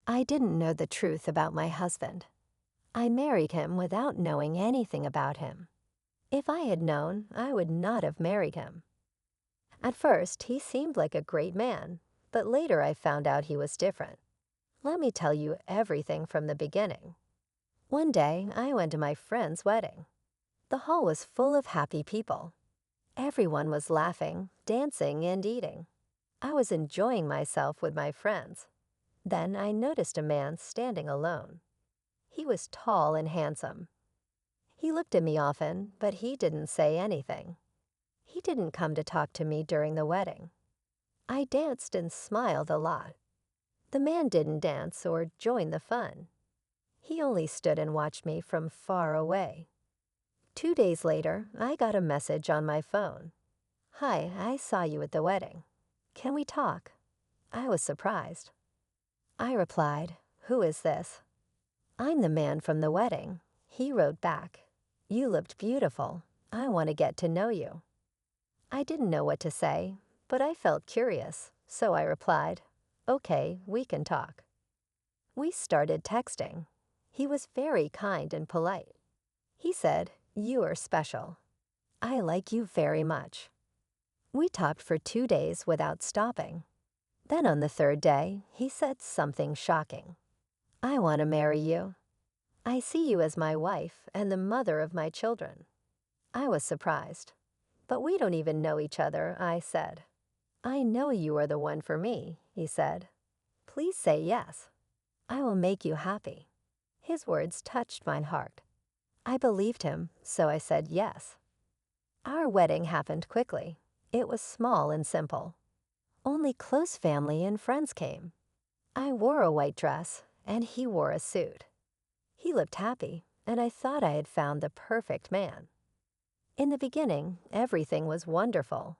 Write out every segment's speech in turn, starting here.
I didn't know the truth about my husband. I married him without knowing anything about him. If I had known, I would not have married him. At first, he seemed like a great man, but later I found out he was different. Let me tell you everything from the beginning. One day, I went to my friend's wedding. The hall was full of happy people. Everyone was laughing, dancing, and eating. I was enjoying myself with my friends. Then I noticed a man standing alone. He was tall and handsome. He looked at me often, but he didn't say anything. He didn't come to talk to me during the wedding. I danced and smiled a lot. The man didn't dance or join the fun. He only stood and watched me from far away. 2 days later, I got a message on my phone. "Hi, I saw you at the wedding. Can we talk?" I was surprised. I replied, "Who is this?" "I'm the man from the wedding." He wrote back, "You looked beautiful. I want to get to know you." I didn't know what to say, but I felt curious, so I replied, "Okay, we can talk." We started texting. He was very kind and polite. He said, "You are special. I like you very much." We talked for 2 days without stopping. Then on the third day, he said something shocking. "I want to marry you. I see you as my wife and the mother of my children." I was surprised. "But we don't even know each other," I said. "I know you are the one for me," he said. "Please say yes. I will make you happy." His words touched my heart. I believed him, so I said yes. Our wedding happened quickly. It was small and simple. Only close family and friends came. I wore a white dress, and he wore a suit. He looked happy, and I thought I had found the perfect man. In the beginning, everything was wonderful.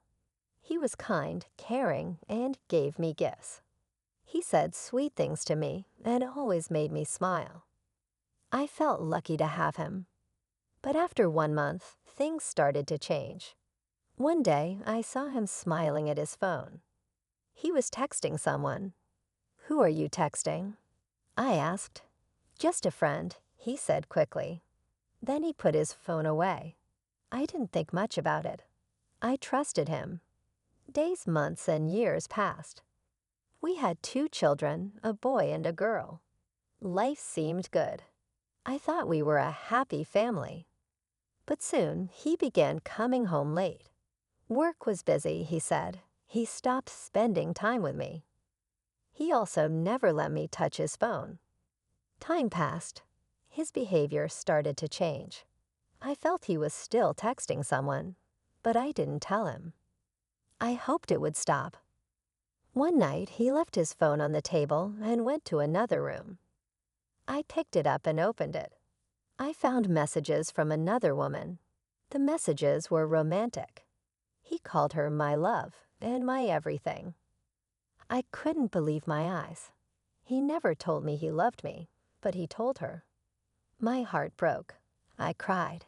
He was kind, caring, and gave me gifts. He said sweet things to me and always made me smile. I felt lucky to have him. But after 1 month, things started to change. One day, I saw him smiling at his phone. He was texting someone. "Who are you texting?" I asked. "Just a friend," he said quickly. Then he put his phone away. I didn't think much about it. I trusted him. Days, months, and years passed. We had 2 children, a boy and a girl. Life seemed good. I thought we were a happy family. But soon, he began coming home late. Work was busy, he said. He stopped spending time with me. He also never let me touch his phone. Time passed. His behavior started to change. I felt he was still texting someone, but I didn't tell him. I hoped it would stop. One night, he left his phone on the table and went to another room. I picked it up and opened it. I found messages from another woman. The messages were romantic. He called her my love and my everything. I couldn't believe my eyes. He never told me he loved me, but he told her. My heart broke. I cried.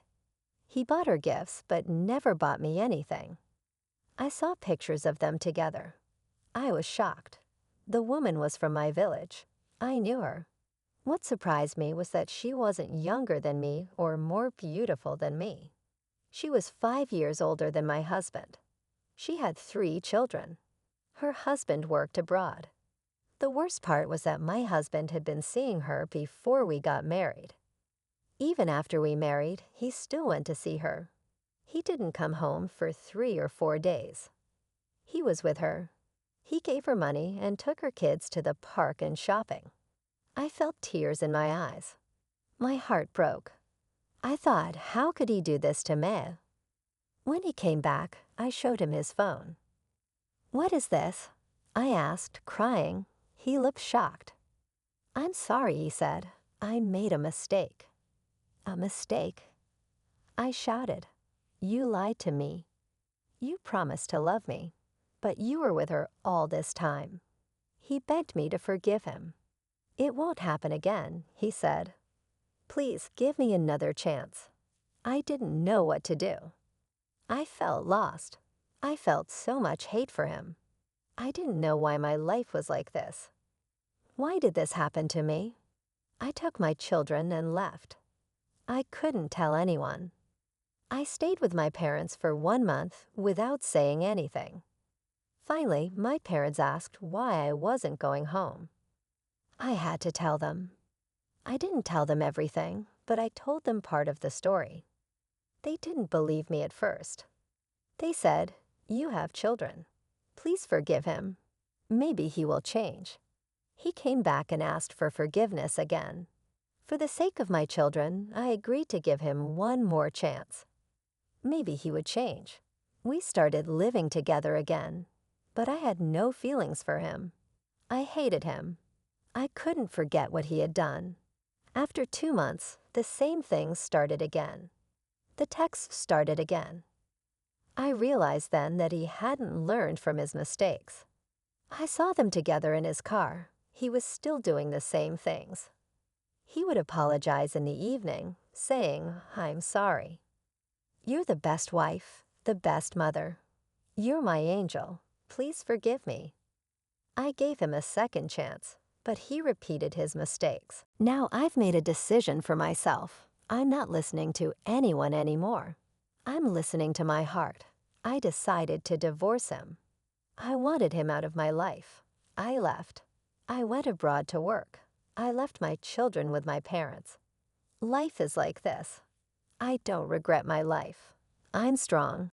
He bought her gifts, but never bought me anything. I saw pictures of them together. I was shocked. The woman was from my village. I knew her. What surprised me was that she wasn't younger than me or more beautiful than me. She was 5 years older than my husband. She had 3 children. Her husband worked abroad. The worst part was that my husband had been seeing her before we got married. Even after we married, he still went to see her. He didn't come home for 3 or 4 days. He was with her. He gave her money and took her kids to the park and shopping. I felt tears in my eyes. My heart broke. I thought, how could he do this to me? When he came back, I showed him his phone. "What is this?" I asked, crying. He looked shocked. "I'm sorry," he said. "I made a mistake." "A mistake?" I shouted. "You lied to me. You promised to love me, but you were with her all this time." He begged me to forgive him. "It won't happen again," he said. "Please give me another chance." I didn't know what to do. I felt lost. I felt so much hate for him. I didn't know why my life was like this. Why did this happen to me? I took my children and left. I couldn't tell anyone. I stayed with my parents for 1 month without saying anything. Finally, my parents asked why I wasn't going home. I had to tell them. I didn't tell them everything, but I told them part of the story. They didn't believe me at first. They said, "You have children. Please forgive him. Maybe he will change." He came back and asked for forgiveness again. For the sake of my children, I agreed to give him one more chance. Maybe he would change. We started living together again, but I had no feelings for him. I hated him. I couldn't forget what he had done. After 2 months, the same thing started again. The texts started again. I realized then that he hadn't learned from his mistakes. I saw them together in his car. He was still doing the same things. He would apologize in the evening, saying, "I'm sorry. You're the best wife, the best mother. You're my angel. Please forgive me." I gave him a second chance, but he repeated his mistakes. Now I've made a decision for myself. I'm not listening to anyone anymore. I'm listening to my heart. I decided to divorce him. I wanted him out of my life. I left. I went abroad to work. I left my children with my parents. Life is like this. I don't regret my life. I'm strong.